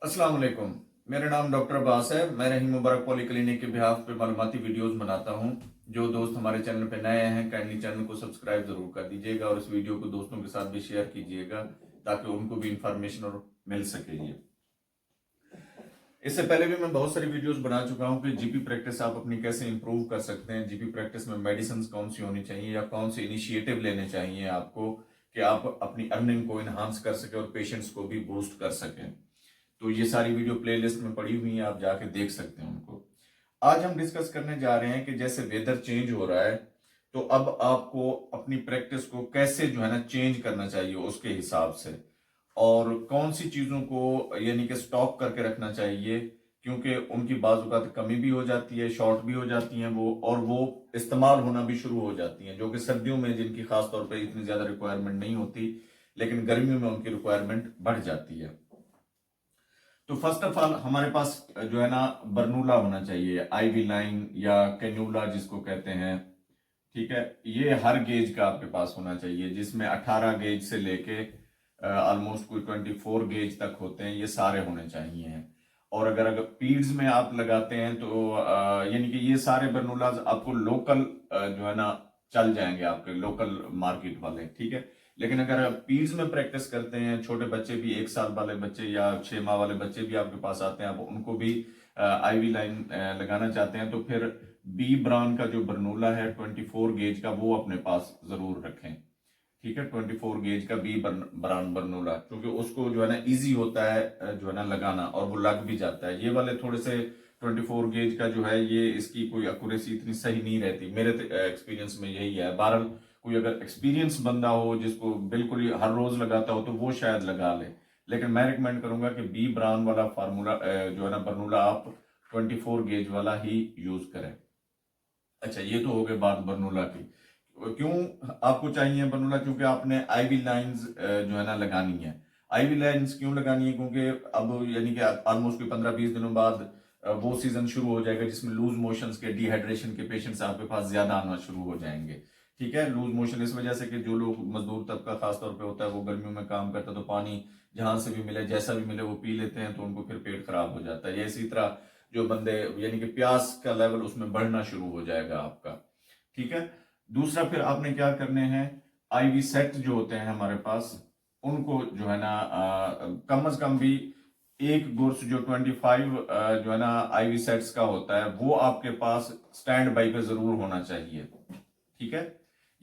अस्सलाम वालेकुम। मेरा नाम डॉक्टर अब्बास है। मैं रहीम मुबारक पॉलीक्लिनिक के बिहाफ पे मालूमाती वीडियोस बनाता हूं। जो दोस्त हमारे चैनल पे नए हैं काइंडली चैनल को सब्सक्राइब जरूर कर दीजिएगा और इस वीडियो को दोस्तों के साथ भी शेयर कीजिएगा ताकि उनको भी इंफॉर्मेशन और मिल सके। ये इससे पहले भी मैं बहुत सारी वीडियोस बना चुका हूं कि जीपी प्रैक्टिस आप अपनी कैसे इंप्रूव कर सकते हैं। जीपी प्रैक्टिस में मेडिसिन कौन सी होनी चाहिए या कौन से इनिशिएटिव लेने चाहिए आपको कि आप अपनी अर्निंग को इनहांस कर सके और पेशेंट्स को भी बूस्ट कर सकें। तो ये सारी वीडियो प्लेलिस्ट में पड़ी हुई है, आप जाके देख सकते हैं उनको। आज हम डिस्कस करने जा रहे हैं कि जैसे वेदर चेंज हो रहा है तो अब आपको अपनी प्रैक्टिस को कैसे जो है ना चेंज करना चाहिए उसके हिसाब से, और कौन सी चीजों को यानी कि स्टॉक करके रखना चाहिए क्योंकि उनकी बाजुकात कमी भी हो जाती है, शॉर्ट भी हो जाती हैं वो, और वो इस्तेमाल होना भी शुरू हो जाती हैं, जो कि सर्दियों में जिनकी खास तौर पे इतनी ज्यादा रिक्वायरमेंट नहीं होती लेकिन गर्मियों में उनकी रिक्वायरमेंट बढ़ जाती है। तो फर्स्ट ऑफ ऑल हमारे पास जो है ना बर्नूला होना चाहिए, आईवी लाइन या कैन्यूला जिसको कहते हैं। ठीक है, ये हर गेज का आपके पास होना चाहिए, जिसमें 18 गेज से लेके ऑलमोस्ट कोई 24 गेज तक होते हैं, ये सारे होने चाहिए। और अगर पीड्स में आप लगाते हैं तो यानी कि ये सारे बर्नूलाज आपको लोकल जो है ना चल जाएंगे, आपके लोकल मार्केट वाले। ठीक है, लेकिन अगर आप पीड्स में प्रैक्टिस करते हैं, छोटे बच्चे भी, 1 साल वाले बच्चे या 6 माह वाले बच्चे भी आपके पास आते हैं, आप उनको भी आईवी लाइन लगाना चाहते हैं तो फिर बी ब्रांड का जो बर्नूला है 24 गेज का वो अपने पास जरूर रखें। ठीक है, 24 गेज का बी ब्रांड बर्नूला, क्योंकि उसको जो है ना इजी होता है जो है ना लगाना, और वो लग भी जाता है। ये वाले थोड़े से 24 गेज का जो है ये इसकी कोई एक्यूरेसी इतनी सही नहीं रहती, मेरे एक्सपीरियंस में यही है। बहरहाल कोई अगर एक्सपीरियंस बंदा हो जिसको बिल्कुल ही हर रोज लगाता हो तो वो शायद लगा ले, लेकिन मैं रिकमेंड करूंगा कि बी ब्रांड वाला फार्मूला जो है ना बर्नूला आप 24 गेज वाला ही यूज करें। अच्छा, ये तो हो गए बात बर्नूला की। क्यों आपको चाहिए बर्नूला? क्योंकि आपने आईवी लाइंस जो है ना लगानी है। आईवी लाइंस क्यों लगानी है? क्योंकि अब यानी कि ऑलमोस्ट कोई 15-20 दिनों बाद वो सीजन शुरू हो जाएगा जिसमें लूज मोशंस के, डिहाइड्रेशन के पेशेंट्स आपके पास ज्यादा आना शुरू हो जाएंगे। ठीक है, लूज मोशन इस वजह से कि जो लोग मजदूर तबका खासतौर पे होता है वो गर्मियों में काम करता है तो पानी जहां से भी मिले जैसा भी मिले वो पी लेते हैं, तो उनको फिर पेट खराब हो जाता है। या इसी तरह जो बंदे यानी कि प्यास का लेवल उसमें बढ़ना शुरू हो जाएगा आपका। ठीक है, दूसरा फिर आपने क्या करने हैं, आईवी सेट जो होते हैं हमारे पास उनको जो है ना कम से कम भी एक गुर्स जो 25 जो है ना आईवी सेट्स का होता है वो आपके पास स्टैंड बाई पे जरूर होना चाहिए। ठीक है,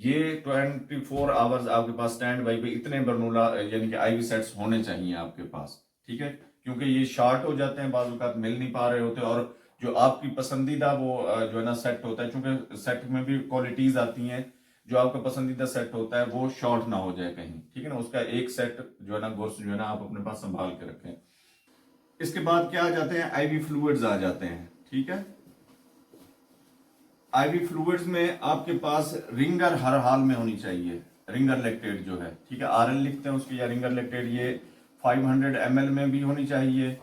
ये 24 आवर्स आपके पास स्टैंड बाई पे इतने बर्नूला यानी कि आईवी सेट्स होने चाहिए आपके पास। ठीक है, क्योंकि ये शॉर्ट हो जाते हैं, बाज़ औक़ात मिल नहीं पा रहे होते, और जो आपकी पसंदीदा वो जो है ना सेट होता है, क्योंकि सेट में भी क्वालिटीज आती हैं, जो आपका पसंदीदा सेट होता है वो शॉर्ट ना हो जाए कहीं। ठीक है ना, उसका एक सेट जो है ना गुर्स जो है ना आप अपने पास संभाल के रखें। इसके बाद क्या आ जाते हैं, आईवी फ्लूइड्स आ जाते हैं। ठीक है, आईवी फ्लूइड्स में आपके पास रिंगर हर हाल में होनी चाहिए, रिंगर लेक्टेट जो है। ठीक है, आरएल लिखते हैं उसकी, या रिंगर लेक्टेट, ये 500 ml में भी होनी चाहिए,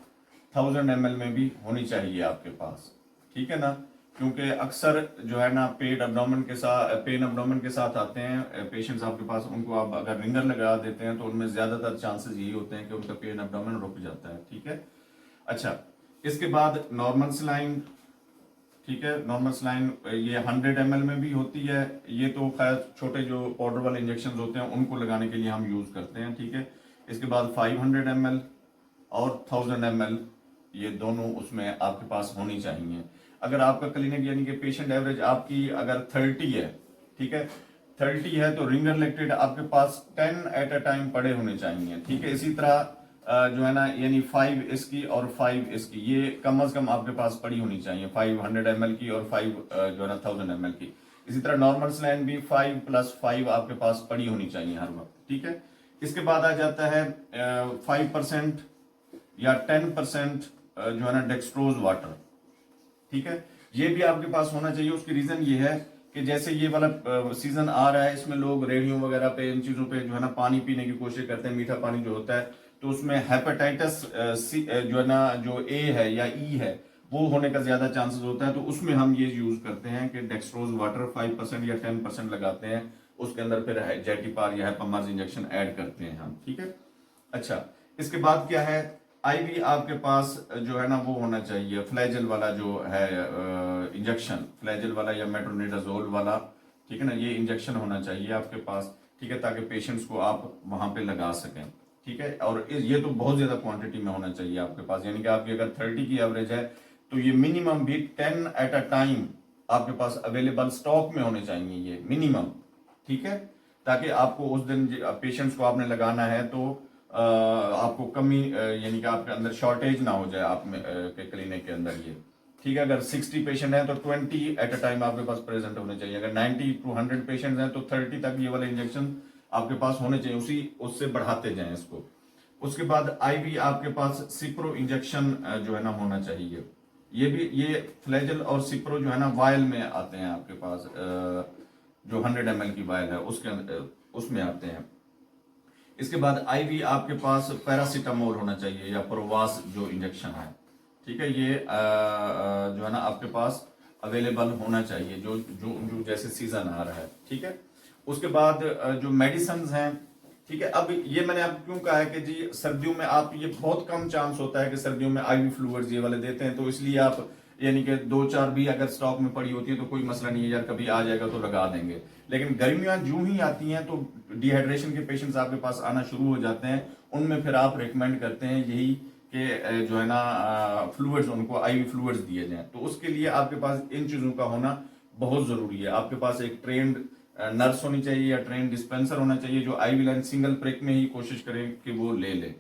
1000 ml में भी होनी चाहिए आपके पास। ठीक है ना, क्योंकि अक्सर जो है ना पेन एब्डोमेन के साथ आते हैं पेशेंट्स आपके पास, उनको आप अगर रिंगर लगा देते हैं तो उनमें ज्यादातर चांसेस यही होते हैं कि उनका पेन एब्डोमेन रुक जाता है। ठीक है, अच्छा, इसके बाद नॉर्मल सलाइन। ठीक है, नॉर्मल सलाइन ये 100 ml में भी होती है, ये तो खैर छोटे जो पाउडर वाले इंजेक्शन होते हैं उनको लगाने के लिए हम यूज करते हैं। ठीक है, इसके बाद 500 ml और 1000 ml, ये दोनों उसमें आपके पास होनी चाहिए। अगर आपका क्लिनिक यानी कि पेशेंट एवरेज आपकी अगर 30 है, ठीक है, 30 है तो रिंगर लेक्टेट आपके पास 10 एट अ टाइम पड़े होने चाहिए। ठीक है, इसी तरह जो है ना यानी 5 इसकी और 5 इसकी, ये कम से कम आपके पास पड़ी होनी चाहिए, 500 ml की और 5 जो है ना 1000 ml की। इसी तरह नॉर्मल स्लैन भी 5 + 5 आपके पास पड़ी होनी चाहिए हर वक्त। ठीक है, इसके बाद आ जाता है 5% या 10% जो है ना डेक्सट्रोज वाटर। ठीक है, ये भी आपके पास होना चाहिए। उसकी रीजन ये है कि जैसे ये वाला सीजन आ रहा है, इसमें लोग रेडियो वगैरह पे इन चीजों पे जो है ना पानी पीने की कोशिश करते हैं, मीठा पानी जो होता है, तो उसमें हेपेटाइटिस जो है ना जो ए है या ई है वो होने का ज्यादा चांसेस होता है, तो उसमें हम ये यूज करते हैं कि डेक्सट्रोज वाटर 5% या 10% लगाते हैं, उसके अंदर फिर जेटिपार या हेपामार्स इंजेक्शन ऐड करते हैं हम। ठीक है, अच्छा, इसके बाद क्या है, आईवी आपके पास जो है ना वो होना चाहिए, फ्लैजल वाला जो है इंजेक्शन, फ्लैजल वाला या मेट्रोनिडाजोल वाला, ठीक है ना, ये इंजेक्शन होना चाहिए आपके पास, ठीक है, ताकि पेशेंट्स को आप वहां पे लगा सकें, ठीक है। और ये तो बहुत ज्यादा क्वांटिटी में होना चाहिए आपके पास, यानी कि आपकी अगर 30 की एवरेज है तो ये मिनिमम भी 10 एट अ टाइम आपके पास अवेलेबल स्टॉक में होने चाहिए, ये मिनिमम, ठीक है, ताकि आपको उस दिन पेशेंट्स को आपने लगाना है तो आपको कमी यानी कि आपके अंदर शॉर्टेज ना हो जाए आप के क्लिनिक के अंदर ये, ठीक है। अगर 60 पेशेंट हैं तो 20 एट अ टाइम आपके पास प्रेजेंट होने चाहिए, अगर 90 टू 100 पेशेंट हैं तो 30 तक ये वाले इंजेक्शन आपके पास होने चाहिए, उससे बढ़ाते जाएं इसको। उसके बाद आईवी आपके पास सिप्रो इंजेक्शन जो है ना होना चाहिए, ये फ्लैजल और सिप्रो जो है ना वायल में आते हैं आपके पास, जो 100 ml की वायल है उसके उसमें आते हैं। इसके बाद आईवी आपके पास पैरासीटामोल होना चाहिए या प्रोवास जो इंजेक्शन है, ठीक है, ये जो है ना आपके पास अवेलेबल होना चाहिए जो जो जो जैसे सीजन आ रहा है, ठीक है। उसके बाद जो मेडिसिन हैं, ठीक है। अब ये मैंने आपको क्यों कहा है कि जी सर्दियों में आप, ये बहुत कम चांस होता है कि सर्दियों में आईवी फ्लूइड्स ये वाले देते हैं, तो इसलिए आप यानी कि 2-4 भी अगर स्टॉक में पड़ी होती है तो कोई मसला नहीं है यार, कभी आ जाएगा तो लगा देंगे। लेकिन गर्मियां जूं ही आती हैं तो डिहाइड्रेशन के पेशेंट्स आपके पास आना शुरू हो जाते हैं, उनमें फिर आप रिकमेंड करते हैं यही कि जो है ना फ्लूइड्स, उनको आईवी फ्लूइड्स दिए जाएं। तो उसके लिए आपके पास इन चीजों का होना बहुत जरूरी है। आपके पास एक ट्रेंड नर्स होनी चाहिए या ट्रेन डिस्पेंसर होना चाहिए जो आईवी लाइन सिंगल प्रेक में ही कोशिश करें कि वो ले ले,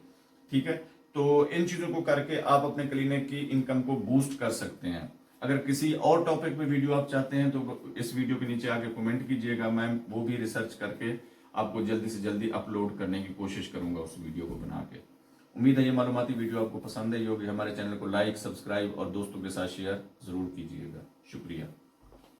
ठीक है। तो इन चीजों को करके आप अपने क्लिनिक की इनकम को बूस्ट कर सकते हैं। अगर किसी और टॉपिक पे वीडियो आप चाहते हैं तो इस वीडियो के नीचे आके कमेंट कीजिएगा, मैं वो भी रिसर्च करके आपको जल्दी से जल्दी अपलोड करने की कोशिश करूंगा उस वीडियो को बना के। उम्मीद है ये मालूमाती वीडियो आपको पसंद आई होगी। हमारे चैनल को लाइक, सब्सक्राइब और दोस्तों के साथ शेयर जरूर कीजिएगा। शुक्रिया।